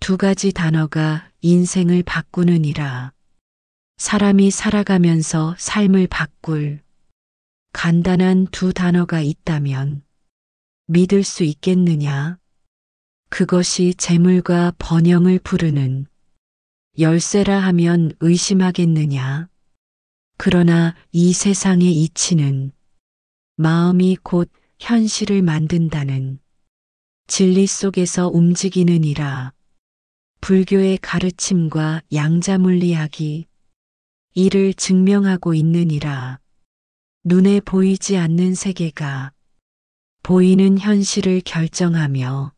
두 가지 단어가 인생을 바꾸느니라. 사람이 살아가면서 삶을 바꿀 간단한 두 단어가 있다면 믿을 수 있겠느냐? 그것이 재물과 번영을 부르는 열쇠라 하면 의심하겠느냐? 그러나 이 세상의 이치는 마음이 곧 현실을 만든다는 진리 속에서 움직이느니라. 불교의 가르침과 양자물리학이 이를 증명하고 있느니라. 눈에 보이지 않는 세계가 보이는 현실을 결정하며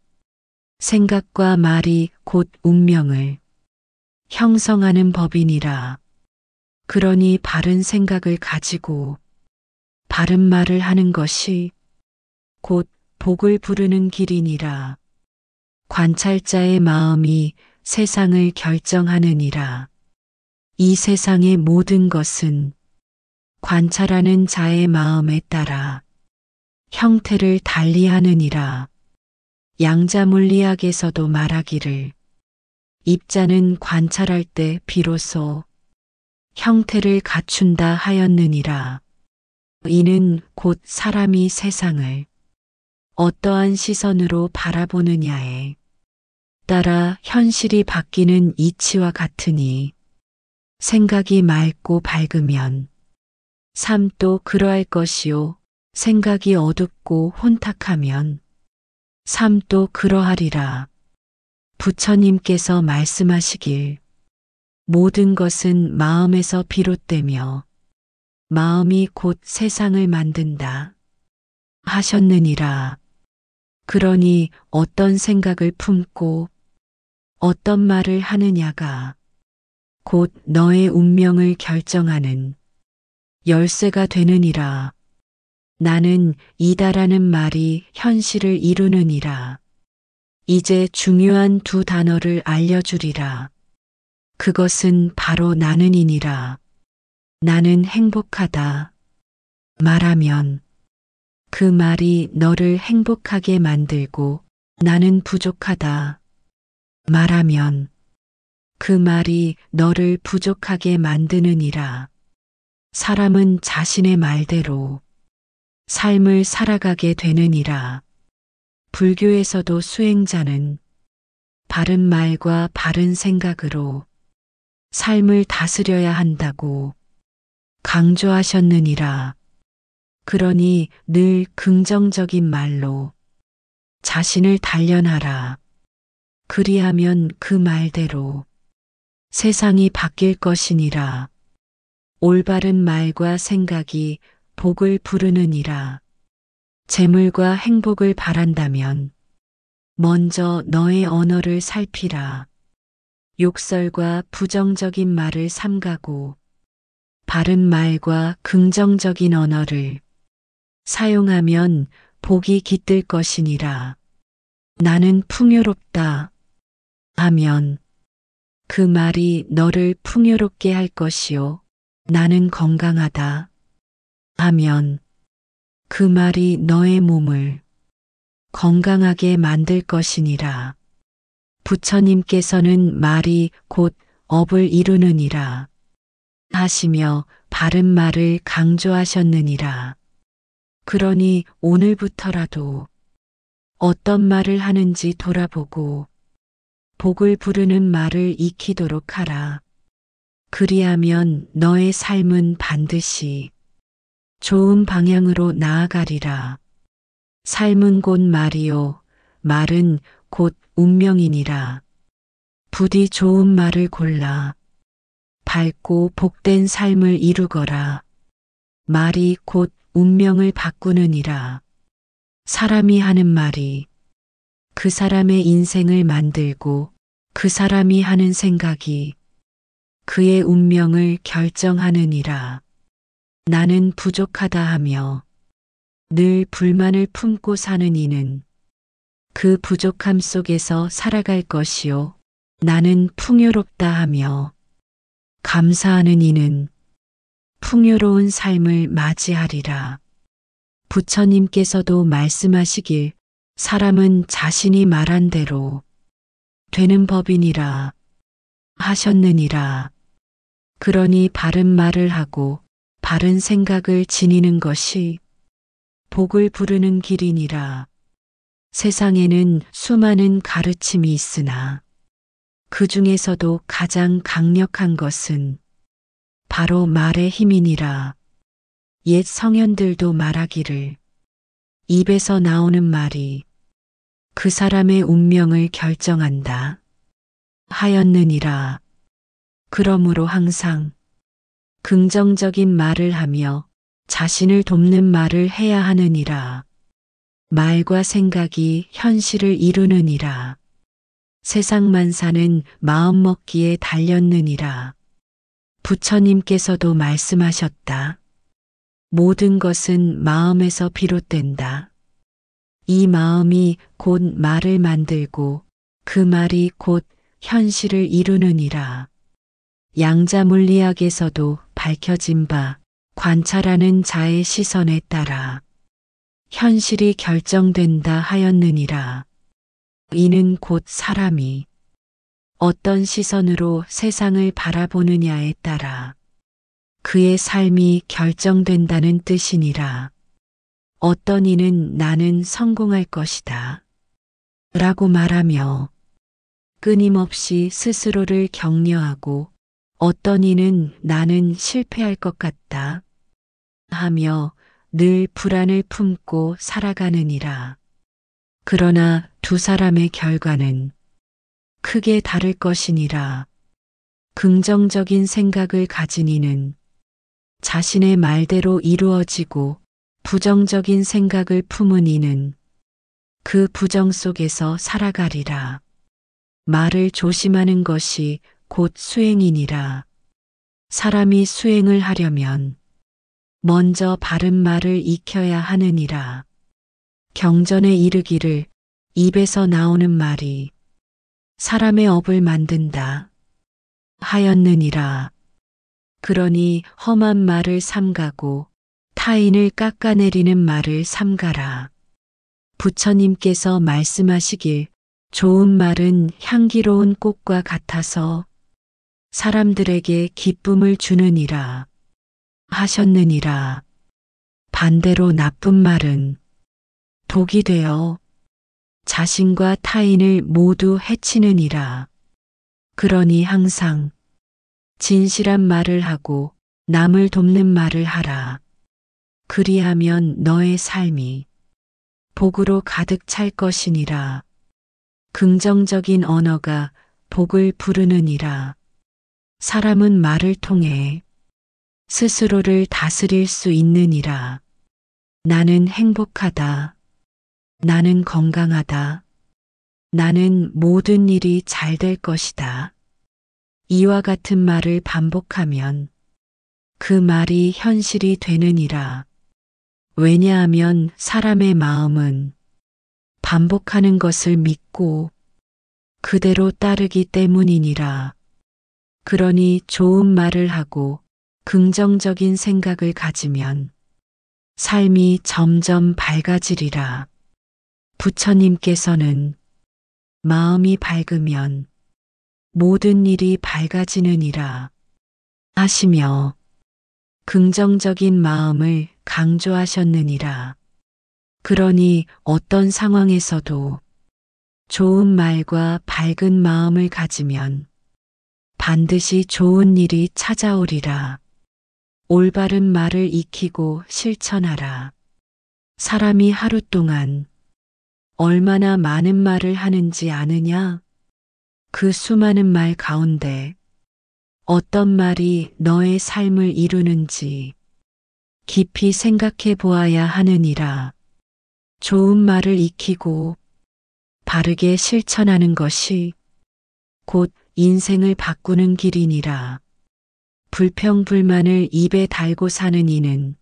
생각과 말이 곧 운명을 형성하는 법이니라. 그러니 바른 생각을 가지고 바른 말을 하는 것이 곧 복을 부르는 길이니라. 관찰자의 마음이 세상을 결정하느니라. 이 세상의 모든 것은 관찰하는 자의 마음에 따라 형태를 달리하느니라. 양자물리학에서도 말하기를 입자는 관찰할 때 비로소 형태를 갖춘다 하였느니라. 이는 곧 사람이 세상을 어떠한 시선으로 바라보느냐에 따라 현실이 바뀌는 이치와 같으니 생각이 맑고 밝으면 삶도 그러할 것이요 생각이 어둡고 혼탁하면 삶도 그러하리라. 부처님께서 말씀하시길 모든 것은 마음에서 비롯되며 마음이 곧 세상을 만든다 하셨느니라. 그러니 어떤 생각을 품고 어떤 말을 하느냐가 곧 너의 운명을 결정하는 열쇠가 되느니라. 나는 이다라는 말이 현실을 이루느니라. 이제 중요한 두 단어를 알려주리라. 그것은 바로 나는이니라. 나는 행복하다 말하면 그 말이 너를 행복하게 만들고 나는 부족하다 말하면 그 말이 너를 부족하게 만드느니라. 사람은 자신의 말대로 삶을 살아가게 되느니라. 불교에서도 수행자는 바른 말과 바른 생각으로 삶을 다스려야 한다고 강조하셨느니라. 그러니 늘 긍정적인 말로 자신을 단련하라. 그리하면 그 말대로 세상이 바뀔 것이니라. 올바른 말과 생각이 복을 부르느니라. 재물과 행복을 바란다면 먼저 너의 언어를 살피라. 욕설과 부정적인 말을 삼가고 바른 말과 긍정적인 언어를 사용하면 복이 깃들 것이니라. 나는 풍요롭다 하면 그 말이 너를 풍요롭게 할 것이요. 나는 건강하다 하면 그 말이 너의 몸을 건강하게 만들 것이니라. 부처님께서는 말이 곧 업을 이루느니라 하시며 바른 말을 강조하셨느니라. 그러니 오늘부터라도 어떤 말을 하는지 돌아보고 복을 부르는 말을 익히도록 하라. 그리하면 너의 삶은 반드시 좋은 방향으로 나아가리라. 삶은 곧 말이요 말은 곧 운명이니라. 부디 좋은 말을 골라 밝고 복된 삶을 이루거라. 말이 곧 운명을 바꾸느니라. 사람이 하는 말이 그 사람의 인생을 만들고 그 사람이 하는 생각이 그의 운명을 결정하느니라. 나는 부족하다 하며 늘 불만을 품고 사는 이는 그 부족함 속에서 살아갈 것이요. 나는 풍요롭다 하며 감사하는 이는 풍요로운 삶을 맞이하리라. 부처님께서도 말씀하시길 사람은 자신이 말한 대로 되는 법이니라 하셨느니라. 그러니 바른 말을 하고 바른 생각을 지니는 것이 복을 부르는 길이니라. 세상에는 수많은 가르침이 있으나 그 중에서도 가장 강력한 것은 바로 말의 힘이니라. 옛 성현들도 말하기를 입에서 나오는 말이 그 사람의 운명을 결정한다 하였느니라. 그러므로 항상 긍정적인 말을 하며 자신을 돕는 말을 해야 하느니라. 말과 생각이 현실을 이루느니라. 세상 만사는 마음먹기에 달렸느니라. 부처님께서도 말씀하셨다. 모든 것은 마음에서 비롯된다. 이 마음이 곧 말을 만들고 그 말이 곧 현실을 이루느니라. 양자물리학에서도 밝혀진 바 관찰하는 자의 시선에 따라 현실이 결정된다 하였느니라. 이는 곧 사람이 어떤 시선으로 세상을 바라보느냐에 따라 그의 삶이 결정된다는 뜻이니라. 어떤 이는 나는 성공할 것이다 라고 말하며 끊임없이 스스로를 격려하고 어떤 이는 나는 실패할 것 같다 하며 늘 불안을 품고 살아가느니라. 그러나 두 사람의 결과는 크게 다를 것이니라. 긍정적인 생각을 가진 이는 자신의 말대로 이루어지고 부정적인 생각을 품은 이는 그 부정 속에서 살아가리라. 말을 조심하는 것이 곧 수행이니라. 사람이 수행을 하려면 먼저 바른 말을 익혀야 하느니라. 경전에 이르기를 입에서 나오는 말이 사람의 업을 만든다 하였느니라. 그러니 험한 말을 삼가고 타인을 깎아내리는 말을 삼가라. 부처님께서 말씀하시길 좋은 말은 향기로운 꽃과 같아서 사람들에게 기쁨을 주느니라 하셨느니라. 반대로 나쁜 말은 독이 되어 자신과 타인을 모두 해치느니라. 그러니 항상 진실한 말을 하고 남을 돕는 말을 하라. 그리하면 너의 삶이 복으로 가득 찰 것이니라. 긍정적인 언어가 복을 부르느니라. 사람은 말을 통해 스스로를 다스릴 수 있느니라. 나는 행복하다. 나는 건강하다. 나는 모든 일이 잘 될 것이다. 이와 같은 말을 반복하면 그 말이 현실이 되느니라. 왜냐하면 사람의 마음은 반복하는 것을 믿고 그대로 따르기 때문이니라. 그러니 좋은 말을 하고 긍정적인 생각을 가지면 삶이 점점 밝아지리라. 부처님께서는 마음이 밝으면 모든 일이 밝아지느니라 하시며 긍정적인 마음을 강조하셨느니라. 그러니 어떤 상황에서도 좋은 말과 밝은 마음을 가지면 반드시 좋은 일이 찾아오리라. 올바른 말을 익히고 실천하라. 사람이 하루 동안 얼마나 많은 말을 하는지 아느냐? 그 수많은 말 가운데 어떤 말이 너의 삶을 이루는지 깊이 생각해 보아야 하느니라. 좋은 말을 익히고 바르게 실천하는 것이 곧 인생을 바꾸는 길이니라. 불평불만을 입에 달고 사는 이는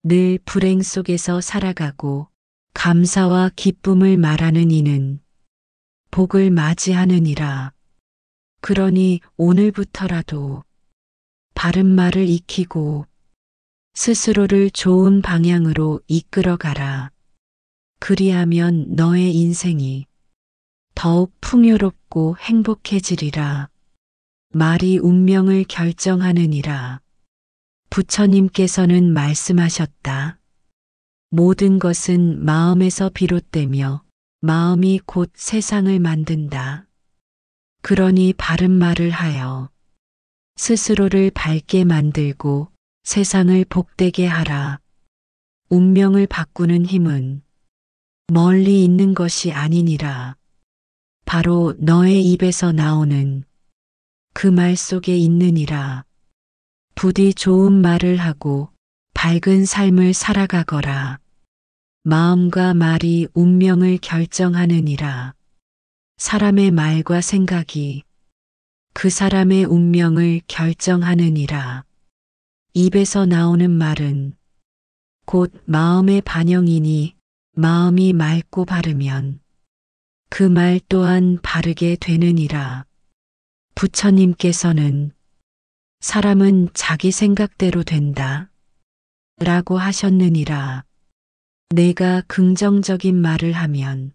늘 불행 속에서 살아가고 감사와 기쁨을 말하는 이는 복을 맞이하느니라. 그러니 오늘부터라도 바른 말을 익히고 스스로를 좋은 방향으로 이끌어가라. 그리하면 너의 인생이 더욱 풍요롭고 행복해지리라. 말이 운명을 결정하느니라. 부처님께서는 말씀하셨다. 모든 것은 마음에서 비롯되며 마음이 곧 세상을 만든다. 그러니 바른 말을 하여 스스로를 밝게 만들고 세상을 복되게 하라. 운명을 바꾸는 힘은 멀리 있는 것이 아니니라. 바로 너의 입에서 나오는 그 말 속에 있느니라. 부디 좋은 말을 하고 밝은 삶을 살아가거라. 마음과 말이 운명을 결정하느니라. 사람의 말과 생각이 그 사람의 운명을 결정하느니라. 입에서 나오는 말은 곧 마음의 반영이니 마음이 맑고 바르면 그 말 또한 바르게 되느니라. 부처님께서는 사람은 자기 생각대로 된다 라고 하셨느니라. 내가 긍정적인 말을 하면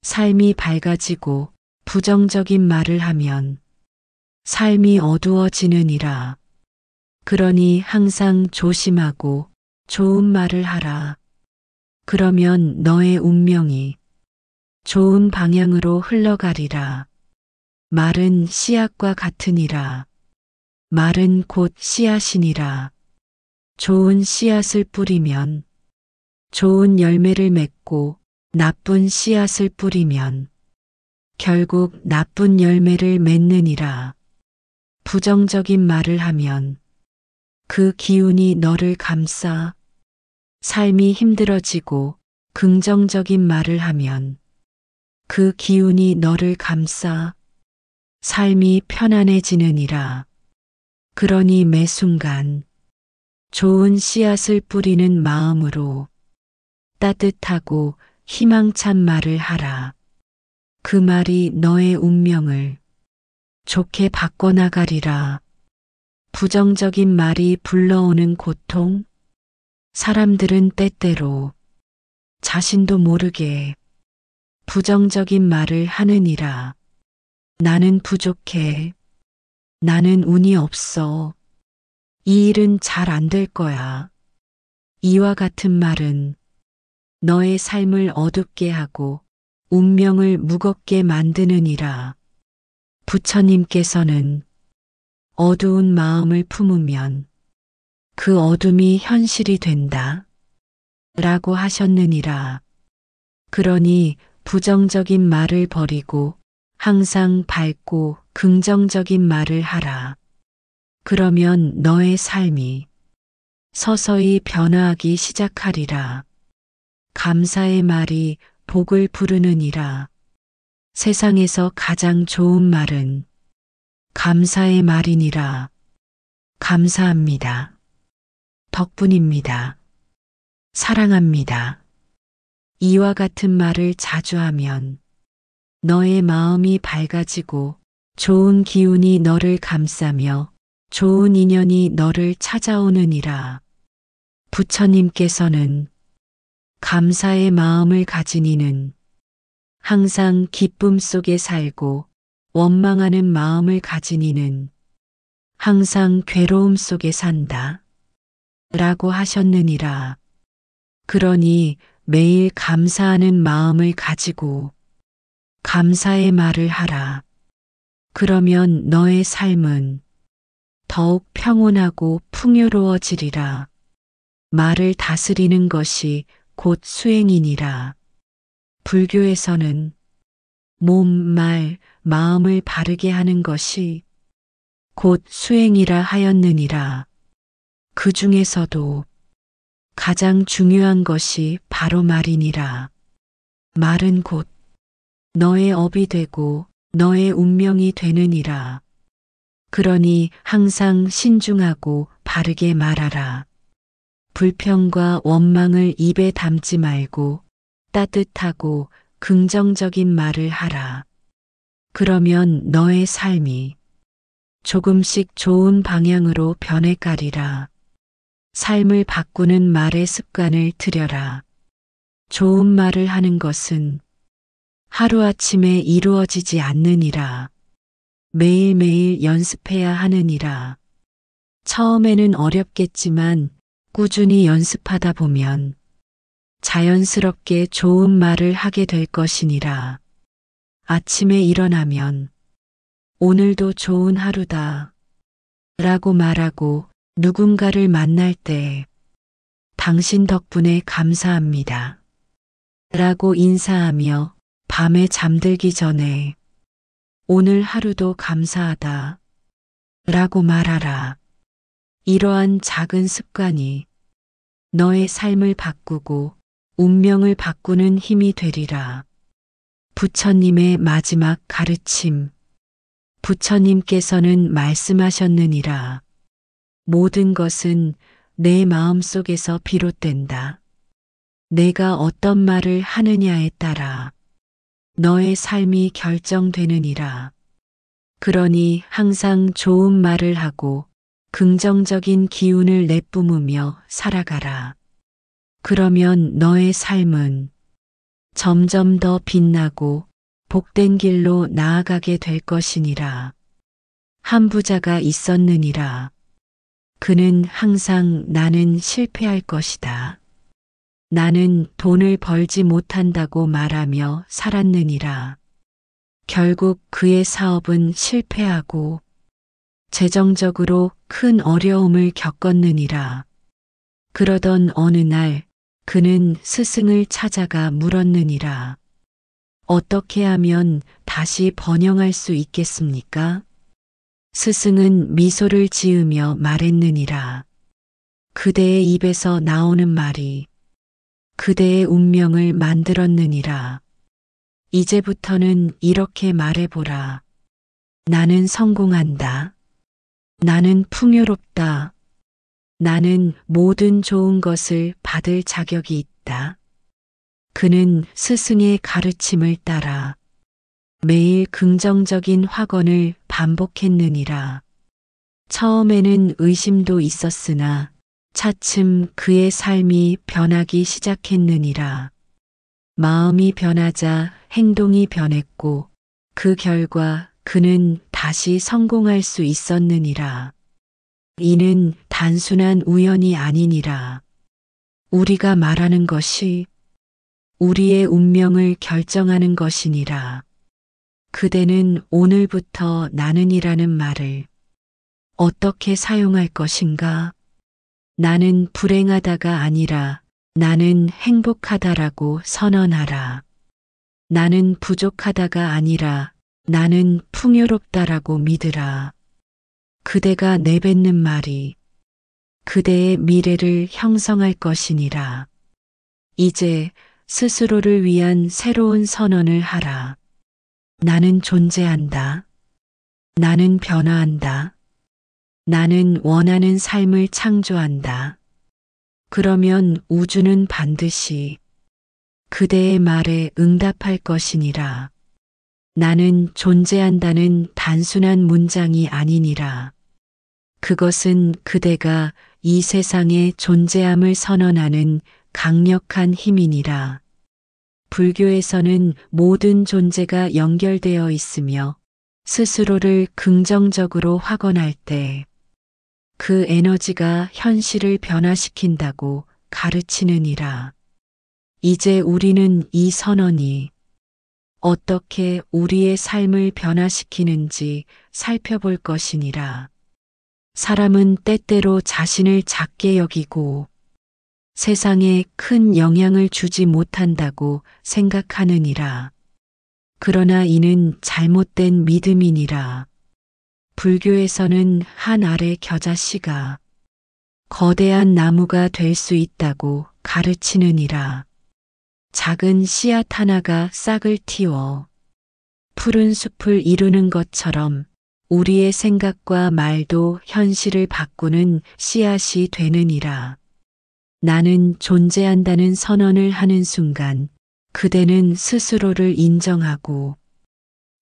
삶이 밝아지고 부정적인 말을 하면 삶이 어두워지느니라. 그러니 항상 조심하고 좋은 말을 하라. 그러면 너의 운명이 좋은 방향으로 흘러가리라. 말은 씨앗과 같으니라. 말은 곧 씨앗이니라. 좋은 씨앗을 뿌리면 좋은 열매를 맺고 나쁜 씨앗을 뿌리면 결국 나쁜 열매를 맺느니라. 부정적인 말을 하면 그 기운이 너를 감싸 삶이 힘들어지고 긍정적인 말을 하면 그 기운이 너를 감싸 삶이 편안해지느니라. 그러니 매 순간 좋은 씨앗을 뿌리는 마음으로 따뜻하고 희망찬 말을 하라. 그 말이 너의 운명을 좋게 바꿔나가리라. 부정적인 말이 불러오는 고통, 사람들은 때때로 자신도 모르게 부정적인 말을 하느니라. 나는 부족해. 나는 운이 없어. 이 일은 잘 안 될 거야. 이와 같은 말은 너의 삶을 어둡게 하고 운명을 무겁게 만드느니라. 부처님께서는 어두운 마음을 품으면 그 어둠이 현실이 된다 라고 하셨느니라. 그러니 부정적인 말을 버리고 항상 밝고 긍정적인 말을 하라. 그러면 너의 삶이 서서히 변화하기 시작하리라. 감사의 말이 복을 부르느니라. 세상에서 가장 좋은 말은 감사의 말이니라. 감사합니다. 덕분입니다. 사랑합니다. 이와 같은 말을 자주 하면 너의 마음이 밝아지고 좋은 기운이 너를 감싸며 좋은 인연이 너를 찾아오느니라. 부처님께서는 감사의 마음을 가진 이는 항상 기쁨 속에 살고 원망하는 마음을 가진 이는 항상 괴로움 속에 산다 라고 하셨느니라. 그러니 매일 감사하는 마음을 가지고 감사의 말을 하라. 그러면 너의 삶은 더욱 평온하고 풍요로워지리라. 말을 다스리는 것이 곧 수행이니라. 불교에서는 몸, 말, 마음을 바르게 하는 것이 곧 수행이라 하였느니라. 그 중에서도 가장 중요한 것이 바로 말이니라. 말은 곧 너의 업이 되고 너의 운명이 되느니라. 그러니 항상 신중하고 바르게 말하라. 불평과 원망을 입에 담지 말고 따뜻하고 긍정적인 말을 하라. 그러면 너의 삶이 조금씩 좋은 방향으로 변해가리라. 삶을 바꾸는 말의 습관을 들여라. 좋은 말을 하는 것은 하루아침에 이루어지지 않느니라. 매일매일 연습해야 하느니라. 처음에는 어렵겠지만 꾸준히 연습하다 보면 자연스럽게 좋은 말을 하게 될 것이니라. 아침에 일어나면 오늘도 좋은 하루다 라고 말하고 누군가를 만날 때 당신 덕분에 감사합니다 라고 인사하며 밤에 잠들기 전에 오늘 하루도 감사하다 라고 말하라. 이러한 작은 습관이 너의 삶을 바꾸고 운명을 바꾸는 힘이 되리라. 부처님의 마지막 가르침. 부처님께서는 말씀하셨느니라. 모든 것은 내 마음속에서 비롯된다. 내가 어떤 말을 하느냐에 따라 너의 삶이 결정되느니라. 그러니 항상 좋은 말을 하고 긍정적인 기운을 내뿜으며 살아가라. 그러면 너의 삶은 점점 더 빛나고 복된 길로 나아가게 될 것이니라. 한 부자가 있었느니라. 그는 항상 나는 실패할 것이다. 나는 돈을 벌지 못한다고 말하며 살았느니라. 결국 그의 사업은 실패하고 재정적으로 큰 어려움을 겪었느니라. 그러던 어느 날 그는 스승을 찾아가 물었느니라. 어떻게 하면 다시 번영할 수 있겠습니까? 스승은 미소를 지으며 말했느니라. 그대의 입에서 나오는 말이 그대의 운명을 만들었느니라. 이제부터는 이렇게 말해보라. 나는 성공한다. 나는 풍요롭다. 나는 모든 좋은 것을 받을 자격이 있다. 그는 스승의 가르침을 따라 매일 긍정적인 확언을 반복했느니라. 처음에는 의심도 있었으나 차츰 그의 삶이 변하기 시작했느니라. 마음이 변하자 행동이 변했고 그 결과 그는 다시 성공할 수 있었느니라. 이는 단순한 우연이 아니니라. 우리가 말하는 것이 우리의 운명을 결정하는 것이니라. 그대는 오늘부터 나는이라는 말을 어떻게 사용할 것인가? 나는 불행하다가 아니라 나는 행복하다라고 선언하라. 나는 부족하다가 아니라 나는 풍요롭다라고 믿으라. 그대가 내뱉는 말이 그대의 미래를 형성할 것이니라. 이제 스스로를 위한 새로운 선언을 하라. 나는 존재한다. 나는 변화한다. 나는 원하는 삶을 창조한다. 그러면 우주는 반드시 그대의 말에 응답할 것이니라. 나는 존재한다는 단순한 문장이 아니니라. 그것은 그대가 이 세상에 존재함을 선언하는 강력한 힘이니라. 불교에서는 모든 존재가 연결되어 있으며 스스로를 긍정적으로 확언할 때 그 에너지가 현실을 변화시킨다고 가르치느니라. 이제 우리는 이 선언이 어떻게 우리의 삶을 변화시키는지 살펴볼 것이니라. 사람은 때때로 자신을 작게 여기고 세상에 큰 영향을 주지 못한다고 생각하느니라. 그러나 이는 잘못된 믿음이니라. 불교에서는 한 알의 겨자씨가 거대한 나무가 될 수 있다고 가르치느니라. 작은 씨앗 하나가 싹을 틔워 푸른 숲을 이루는 것처럼 우리의 생각과 말도 현실을 바꾸는 씨앗이 되느니라. 나는 존재한다는 선언을 하는 순간 그대는 스스로를 인정하고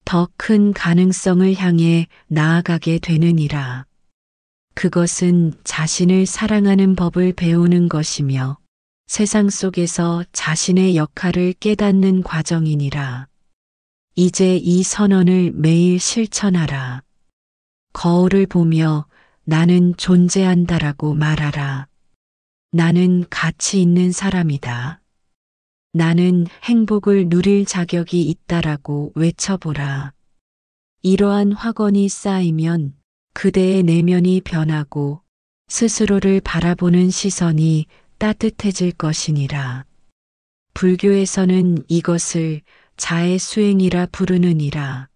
더 큰 가능성을 향해 나아가게 되느니라. 그것은 자신을 사랑하는 법을 배우는 것이며 세상 속에서 자신의 역할을 깨닫는 과정이니라. 이제 이 선언을 매일 실천하라. 거울을 보며 나는 존재한다라고 말하라. 나는 가치 있는 사람이다. 나는 행복을 누릴 자격이 있다라고 외쳐보라. 이러한 확언이 쌓이면 그대의 내면이 변하고 스스로를 바라보는 시선이 따뜻해질 것이니라. 불교에서는 이것을 자의 수행이라 부르느니라.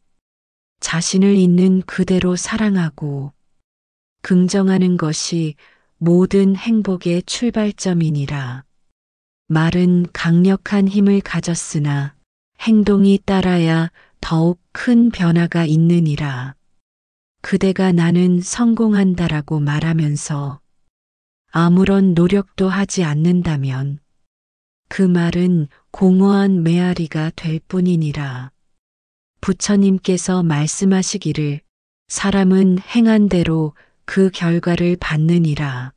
자신을 있는 그대로 사랑하고 긍정하는 것이 모든 행복의 출발점이니라. 말은 강력한 힘을 가졌으나 행동이 따라야 더욱 큰 변화가 있느니라. 그대가 나는 성공한다라고 말하면서 아무런 노력도 하지 않는다면 그 말은 공허한 메아리가 될 뿐이니라. 부처님께서 말씀하시기를 사람은 행한 대로 그 결과를 받느니라.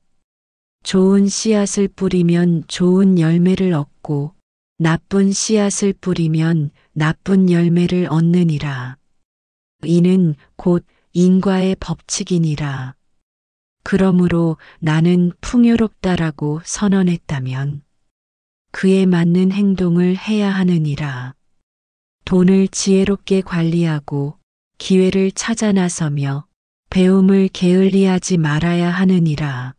좋은 씨앗을 뿌리면 좋은 열매를 얻고 나쁜 씨앗을 뿌리면 나쁜 열매를 얻느니라. 이는 곧 인과의 법칙이니라. 그러므로 나는 풍요롭다라고 선언했다면 그에 맞는 행동을 해야 하느니라. 돈을 지혜롭게 관리하고 기회를 찾아 나서며 배움을 게을리하지 말아야 하느니라.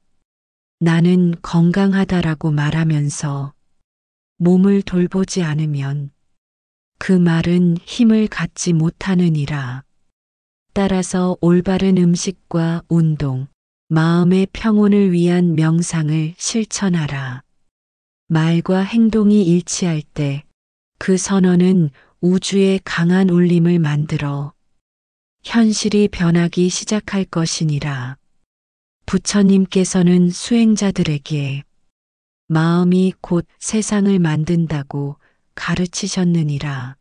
나는 건강하다라고 말하면서 몸을 돌보지 않으면 그 말은 힘을 갖지 못하느니라. 따라서 올바른 음식과 운동, 마음의 평온을 위한 명상을 실천하라. 말과 행동이 일치할 때 그 선언은 우주의 강한 울림을 만들어 현실이 변하기 시작할 것이니라. 부처님께서는 수행자들에게 마음이 곧 세상을 만든다고 가르치셨느니라.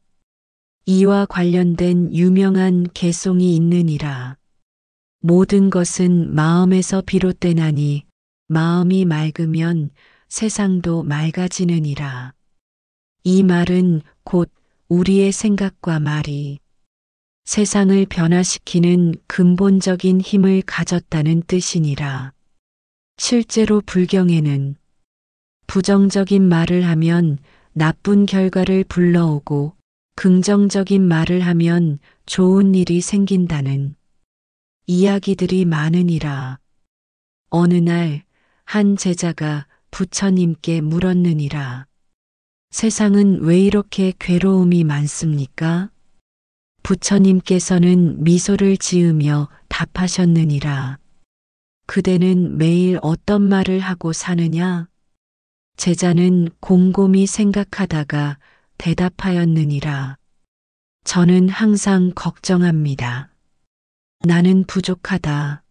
이와 관련된 유명한 개송이 있느니라. 모든 것은 마음에서 비롯되나니 마음이 맑으면 세상도 맑아지느니라. 이 말은 곧 우리의 생각과 말이 세상을 변화시키는 근본적인 힘을 가졌다는 뜻이니라. 실제로 불경에는 부정적인 말을 하면 나쁜 결과를 불러오고 긍정적인 말을 하면 좋은 일이 생긴다는 이야기들이 많으니라. 어느 날 한 제자가 부처님께 물었느니라. 세상은 왜 이렇게 괴로움이 많습니까? 부처님께서는 미소를 지으며 답하셨느니라. 그대는 매일 어떤 말을 하고 사느냐? 제자는 곰곰이 생각하다가 대답하였느니라. 저는 항상 걱정합니다. 나는 부족하다.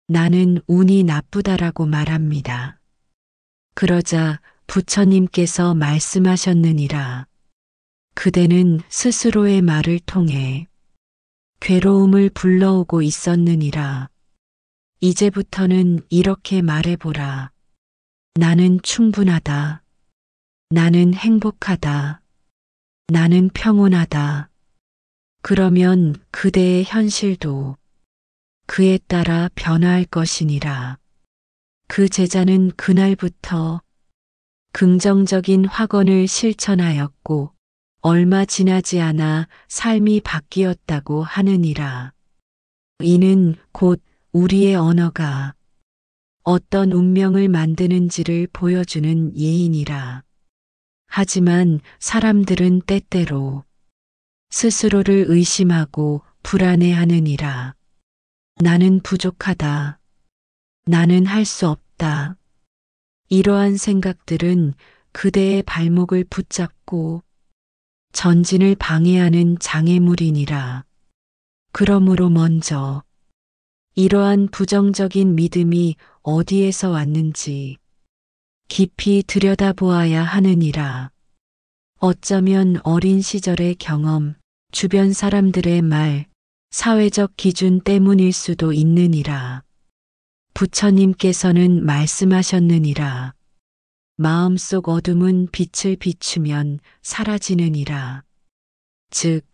나는 운이 나쁘다라고 말합니다. 그러자 부처님께서 말씀하셨느니라. 그대는 스스로의 말을 통해 괴로움을 불러오고 있었느니라. 이제부터는 이렇게 말해보라. 나는 충분하다. 나는 행복하다. 나는 평온하다. 그러면 그대의 현실도 그에 따라 변화할 것이니라. 그 제자는 그날부터 긍정적인 확언을 실천하였고 얼마 지나지 않아 삶이 바뀌었다고 하느니라. 이는 곧 우리의 언어가 어떤 운명을 만드는지를 보여주는 예이니라. 하지만 사람들은 때때로 스스로를 의심하고 불안해하느니라. 나는 부족하다. 나는 할 수 없다. 이러한 생각들은 그대의 발목을 붙잡고 전진을 방해하는 장애물이니라. 그러므로 먼저 이러한 부정적인 믿음이 어디에서 왔는지 깊이 들여다보아야 하느니라. 어쩌면 어린 시절의 경험, 주변 사람들의 말, 사회적 기준 때문일 수도 있느니라. 부처님께서는 말씀하셨느니라. 마음속 어둠은 빛을 비추면 사라지느니라. 즉,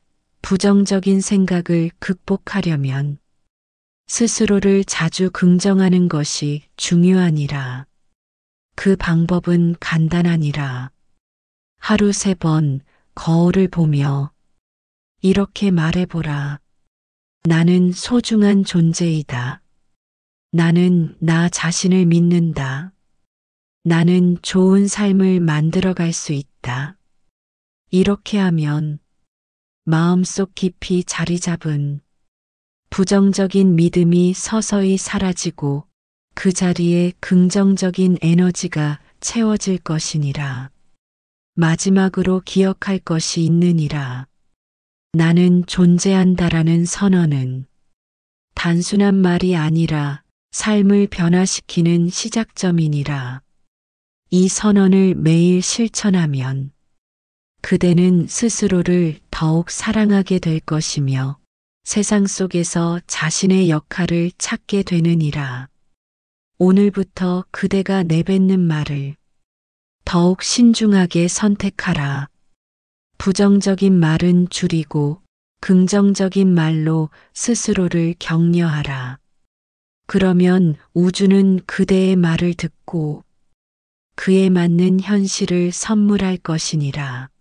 부정적인 생각을 극복하려면 스스로를 자주 긍정하는 것이 중요하니라. 그 방법은 간단하니라. 하루 3번 거울을 보며 이렇게 말해보라. 나는 소중한 존재이다. 나는 나 자신을 믿는다. 나는 좋은 삶을 만들어갈 수 있다. 이렇게 하면 마음속 깊이 자리 잡은 부정적인 믿음이 서서히 사라지고 그 자리에 긍정적인 에너지가 채워질 것이니라. 마지막으로 기억할 것이 있느니라. 나는 존재한다라는 선언은 단순한 말이 아니라 삶을 변화시키는 시작점이니라. 이 선언을 매일 실천하면 그대는 스스로를 더욱 사랑하게 될 것이며 세상 속에서 자신의 역할을 찾게 되느니라. 오늘부터 그대가 내뱉는 말을 더욱 신중하게 선택하라. 부정적인 말은 줄이고 긍정적인 말로 스스로를 격려하라. 그러면 우주는 그대의 말을 듣고 그에 맞는 현실을 선물할 것이니라.